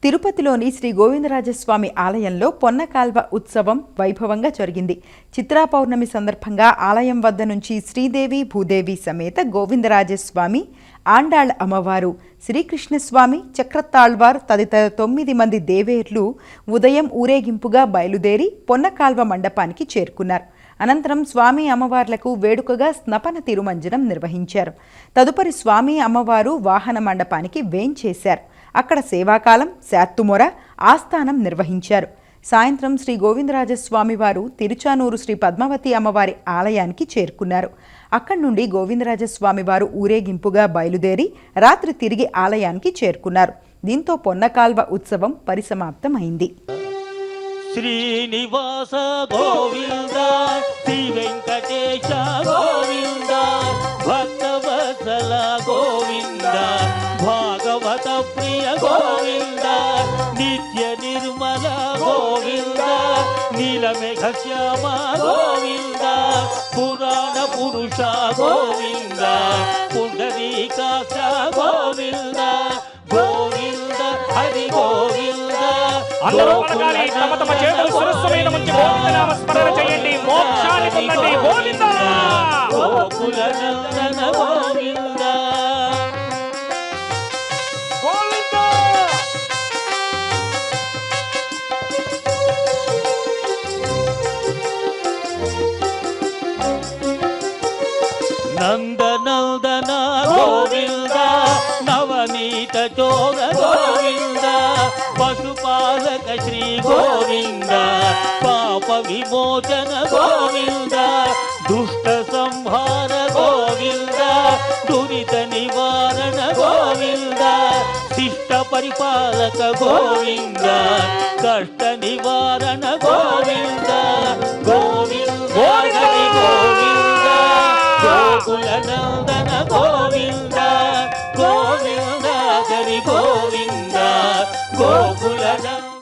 తిరుపతిలోని శ్రీ గోవిందరాజస్వామి ఆలయంలో పొన్నకాల్వ ఉత్సవం వైభవంగా జరిగింది. చిత్రా పౌర్ణమి సందర్భంగా ఆలయం వద్ద నుంచి శ్రీదేవి భూదేవి సమేత గోవిందరాజస్వామి, ఆండాళ్ అమ్మవారు, శ్రీకృష్ణస్వామి, చక్రతాళ్వార్ తదితర 9 మంది దేవేర్లు ఉదయం ఊరేగింపుగా బయలుదేరి పొన్నకాల్వ మండపానికి చేరుకున్నారు. అనంతరం స్వామి అమ్మవార్లకు వేడుకగా స్నపన తిరుమంజనం నిర్వహించారు. తదుపరి స్వామి అమ్మవారు వాహన మండపానికి వేంచేశారు. అక్కడ సేవాకాలం, శాత్తుమొర, ఆస్థానం నిర్వహించారు. సాయంత్రం శ్రీ గోవిందరాజస్వామి వారు తిరుచానూరు శ్రీ పద్మావతి అమ్మవారి ఆలయానికి చేరుకున్నారు. అక్కడి నుండి గోవిందరాజస్వామి వారు ఊరేగింపుగా బయలుదేరి రాత్రి తిరిగి ఆలయానికి చేరుకున్నారు. దీంతో పొన్నకాల్వ ఉత్సవం పరిసమాప్తమైంది. శ్రీనివాస గోవింద, శ్రీ వెంకటేశ గోవింద, భక్తవత్సల గోవింద, భాగవత ప్రియ గోవింద, నిత్య నిర్మల గోవింద, నీలమేఘ శ్యామ గోవింద, పురాణ పురుష గోవింద, పుండరీకాక్ష గోవింద, గోవింద హరి గోవింద. అందరూ పలకాలి, తమ తమ చేతులు శిరస్సు మీద ఉంచి గోవిందనామ స్మరణ చేయండి. మోక్షాన్ని పొందండి. గోవింద గోకుల నందన గోవింద గోవింద. నందనందన గోవింద, నవనీత చోర గోవింద, పశుపాలక శ్రీ గోవింద, పాప విమోచన గోవింద, దుష్ట సంహార గోవింద, దురిత నివారణ గోవింద, శిష్ట పరిపాలక గోవింద, కష్ట నివారణ గోవింద, గోవింద హరి గోవింద, గోకుల నందన గోవింద, గోవింద హరి గోవింద, గోకుల నందన.